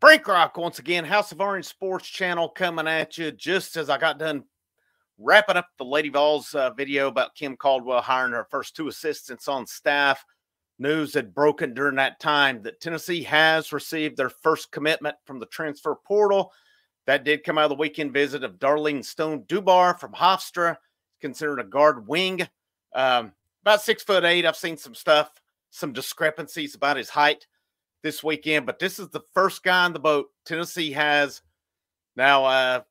Frank Rock once again, House of Orange Sports Channel coming at you just as I got done wrapping up the Lady Vols video about Kim Caldwell hiring her first two assistants on staff. News had broken during that time that Tennessee has received their first commitment from the transfer portal. That did come out of the weekend visit of Darlinstone Dubar from Hofstra, considered a guard wing. About 6'8". I've seen some stuff, some discrepancies about his height this weekend, but this is the first guy on the boat. Tennessee has now,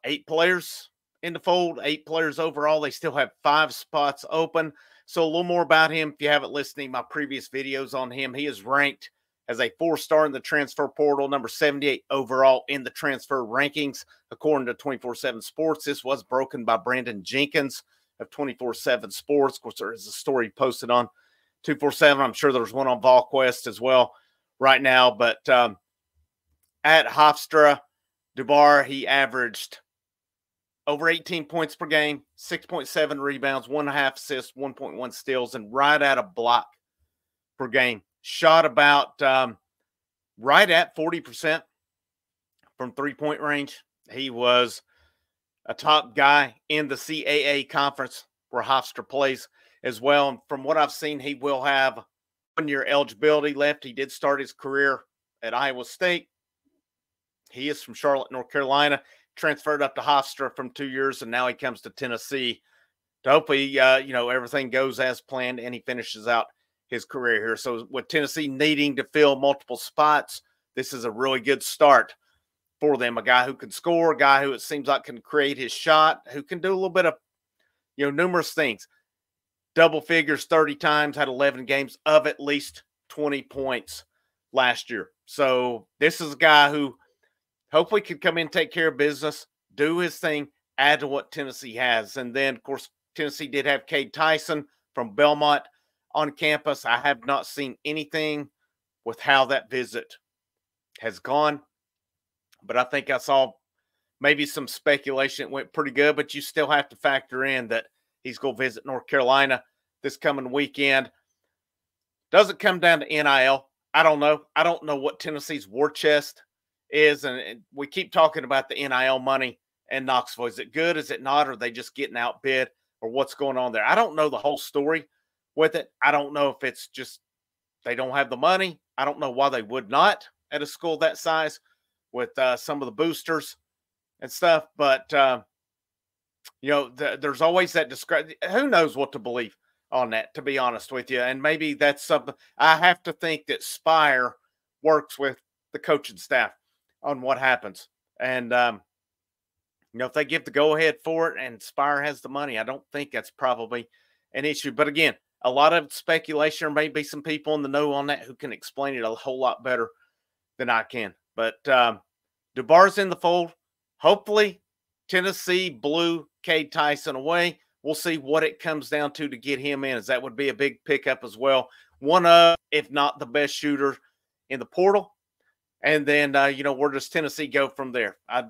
8 players in the fold, 8 players overall. They still have 5 spots open. So a little more about him. If you haven't listened to my previous videos on him, he is ranked as a 4-star in the transfer portal, number 78 overall in the transfer rankings, according to 24/7 Sports. This was broken by Brandon Jenkins of 24/7 Sports. Of course, there is a story posted on 247. I'm sure there's one on VolQuest as well right now. But at Hofstra, Dubar, he averaged over 18 points per game, 6.7 rebounds, 1.5 assists, 1.1 steals, and right at a block per game. Shot about right at 40% from three-point range. He was a top guy in the CAA conference where Hofstra plays as well. And from what I've seen, he will have 1-year eligibility left. He did start his career at Iowa State. He is from Charlotte, North Carolina, transferred up to Hofstra from 2 years, and now he comes to Tennessee to hopefully, everything goes as planned and he finishes out his career here. So with Tennessee needing to fill multiple spots, this is a really good start for them. A guy who can score, a guy who it seems like can create his shot, who can do a little bit of, numerous things. Double figures 30 times, had 11 games of at least 20 points last year. So this is a guy who hopefully could come in, take care of business, do his thing, add to what Tennessee has. And then, of course, Tennessee did have Cade Tyson from Belmont on campus. I have not seen anything with how that visit has gone, but I think I saw maybe some speculation. It went pretty good, but you still have to factor in that he's going to visit North Carolina this coming weekend. Does it come down to NIL? I don't know. I don't know what Tennessee's war chest is, and we keep talking about the NIL money in Knoxville. Is it good? Is it not? Or are they just getting outbid? Or what's going on there? I don't know the whole story with it. I don't know if it's just they don't have the money. I don't know why they would not at a school that size with some of the boosters and stuff. But, there's always that discrepancy. Who knows what to believe on that, to be honest with you. And maybe that's something I have to think that Spire works with the coaching staff on what happens. And, if they give the go-ahead for it and Spire has the money, I don't think that's probably an issue. But again, a lot of speculation, or maybe some people in the know on that who can explain it a whole lot better than I can. But Dubar's in the fold. Hopefully, Tennessee blew Cade Tyson away. We'll see what it comes down to get him in, as that would be a big pickup as well. One of, if not the best shooter in the portal. And then, where does Tennessee go from there? I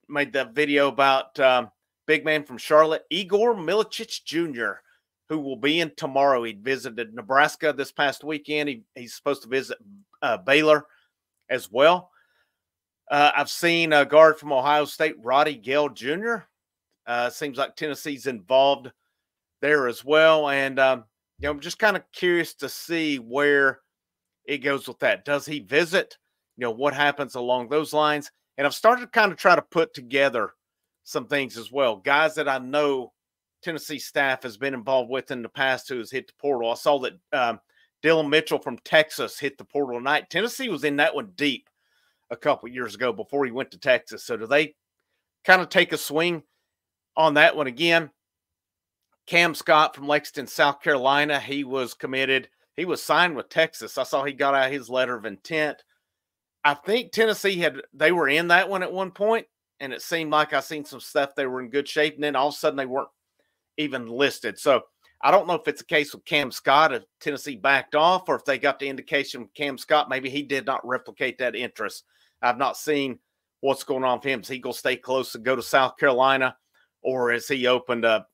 made that video about big man from Charlotte, Igor Milicic Jr., who will be in tomorrow. He visited Nebraska this past weekend. He's supposed to visit Baylor as well. I've seen a guard from Ohio State, Roddy Gale Jr. Seems like Tennessee's involved there as well. And, I'm just kind of curious to see where it goes with that. Does he visit? What happens along those lines? And I've started to kind of try to put together some things as well. Guys that I know Tennessee staff has been involved with in the past who has hit the portal. I saw that Dylan Mitchell from Texas hit the portal tonight. Tennessee was in that one deep a couple of years ago before he went to Texas. So do they kind of take a swing on that one again? Cam Scott from Lexington, South Carolina, he was committed. He was signed with Texas. I saw he got out his letter of intent. I think Tennessee they were in that one at one point, and it seemed like I seen some stuff. They were in good shape, and then all of a sudden they weren't even listed. So I don't know if it's a case with Cam Scott, if Tennessee backed off, or if they got the indication from Cam Scott, maybe he did not replicate that interest. I've not seen what's going on with him. Is he going to stay close and go to South Carolina, or is he open to,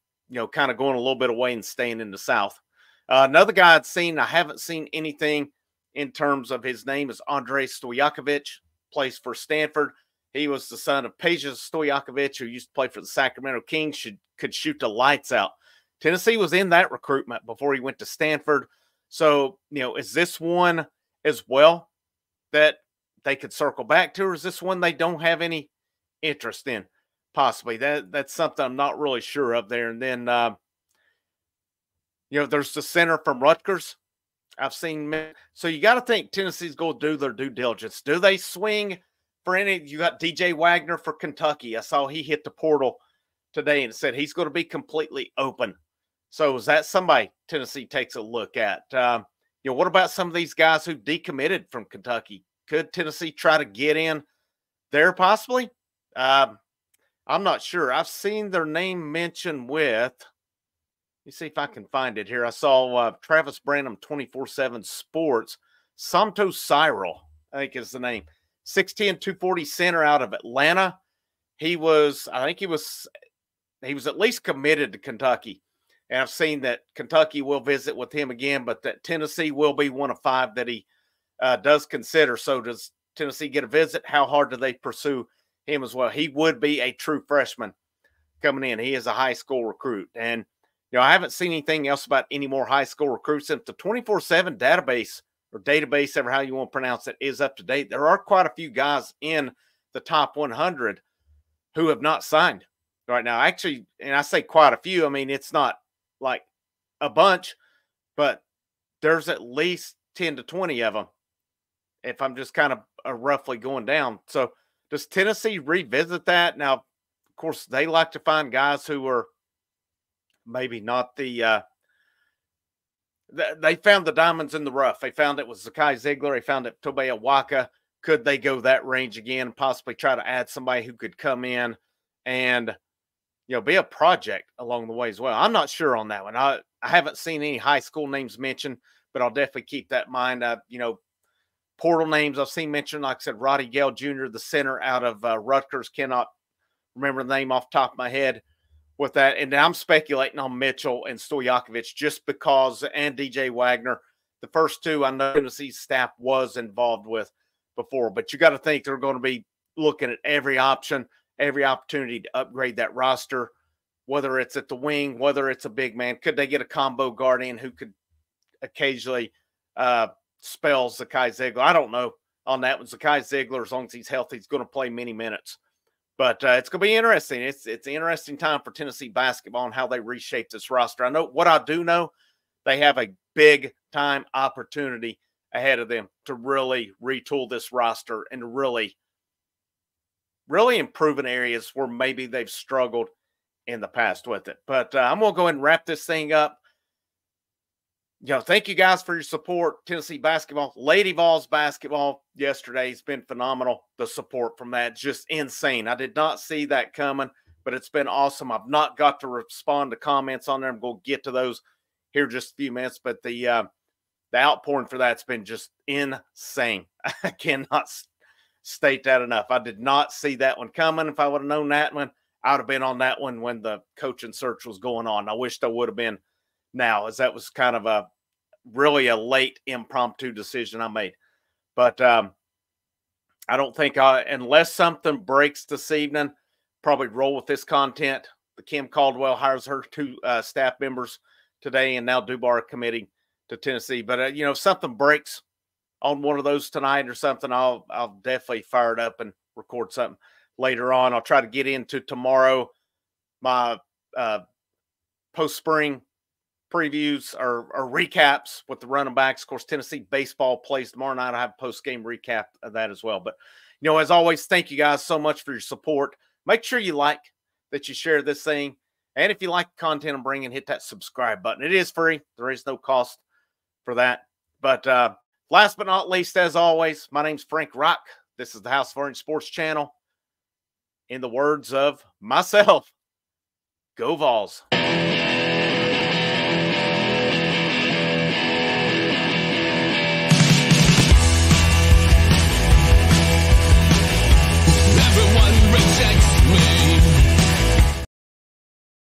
kind of going a little bit away and staying in the South? Another guy I haven't seen anything in terms of his name, is Andrei Stojakovic plays for Stanford. He was the son of Peja Stojakovic, who used to play for the Sacramento Kings, could shoot the lights out. Tennessee was in that recruitment before he went to Stanford. So, is this one as well that they could circle back to, or is this one they don't have any interest in? Possibly. That's something I'm not really sure of there. And then, there's the center from Rutgers. I've seen. So you got to think Tennessee's going to do their due diligence. Do they swing for any? You got DJ Wagner for Kentucky. I saw he hit the portal today and said he's going to be completely open. So is that somebody Tennessee takes a look at? What about some of these guys who decommitted from Kentucky? Could Tennessee try to get in there possibly? I'm not sure. I've seen their name mentioned with, let me see if I can find it here. I saw Travis Branham, 24/7 Sports. Somto Cyril, I think is the name. 6'10", 240 center out of Atlanta. He was at least committed to Kentucky. And I've seen that Kentucky will visit with him again, but that Tennessee will be one of 5 that he does consider. So does Tennessee get a visit? How hard do they pursue him as well? He would be a true freshman coming in. He is a high school recruit. And, I haven't seen anything else about any more high school recruits. Since the 24/7 database or database, ever how you want to pronounce it, is up to date, there are quite a few guys in the top 100 who have not signed right now. Actually, and I say quite a few, I mean, it's not like a bunch, but there's at least 10 to 20 of them if I'm just kind of roughly going down. So does Tennessee revisit that? Now, of course, they like to find guys who are maybe not the they found the diamonds in the rough. They found it was Zakai Ziegler. They found it Tobe Awaka. Could they go that range again and possibly try to add somebody who could come in and be a project along the way as well? I'm not sure on that one. I haven't seen any high school names mentioned, but I'll definitely keep that in mind. Portal names I've seen mentioned, like I said, Roddy Gale Jr., the center out of Rutgers. Cannot remember the name off the top of my head with that. And I'm speculating on Mitchell and Stojakovic just because, and DJ Wagner. The first 2 I know Tennessee's staff was involved with before, but you got to think they're going to be looking at every option, every opportunity to upgrade that roster, whether it's at the wing, whether it's a big man. Could they get a combo guard in who could occasionally spell Zakai Ziegler? I don't know on that one. Zakai Ziegler, as long as he's healthy, he's going to play many minutes. But it's going to be interesting. It's an interesting time for Tennessee basketball and how they reshape this roster. I know what I do know, they have a big time opportunity ahead of them to really retool this roster and to really improve in areas where maybe they've struggled in the past with it. But I'm going to go ahead and wrap this thing up. Thank you guys for your support. Tennessee basketball, Lady Vols basketball yesterday has been phenomenal. The support from that, just insane. I did not see that coming, but it's been awesome. I've not got to respond to comments on there. I'm going to get to those here in just a few minutes, but the outpouring for that's been just insane. I cannot state that enough. I did not see that one coming. If I would have known that one, I would have been on that one when the coaching search was going on. I wished I would have been now, as that was kind of really a late impromptu decision I made. But I don't think unless something breaks this evening, probably roll with this content. The Kim Caldwell hires her 2 staff members today, and now Dubar committing to Tennessee. But if something breaks on one of those tonight or something, I'll definitely fire it up and record something later on. I'll try to get into tomorrow my post-spring previews or recaps with the running backs. Of course, Tennessee baseball plays tomorrow night. I have a post-game recap of that as well. But, as always, thank you guys so much for your support. Make sure you like, that you share this thing. And if you like the content I'm bringing, hit that subscribe button. It is free. There is no cost for that. But last but not least, as always, my name's Frank Rock. This is the House of Orange Sports Channel. In the words of myself, go Vols.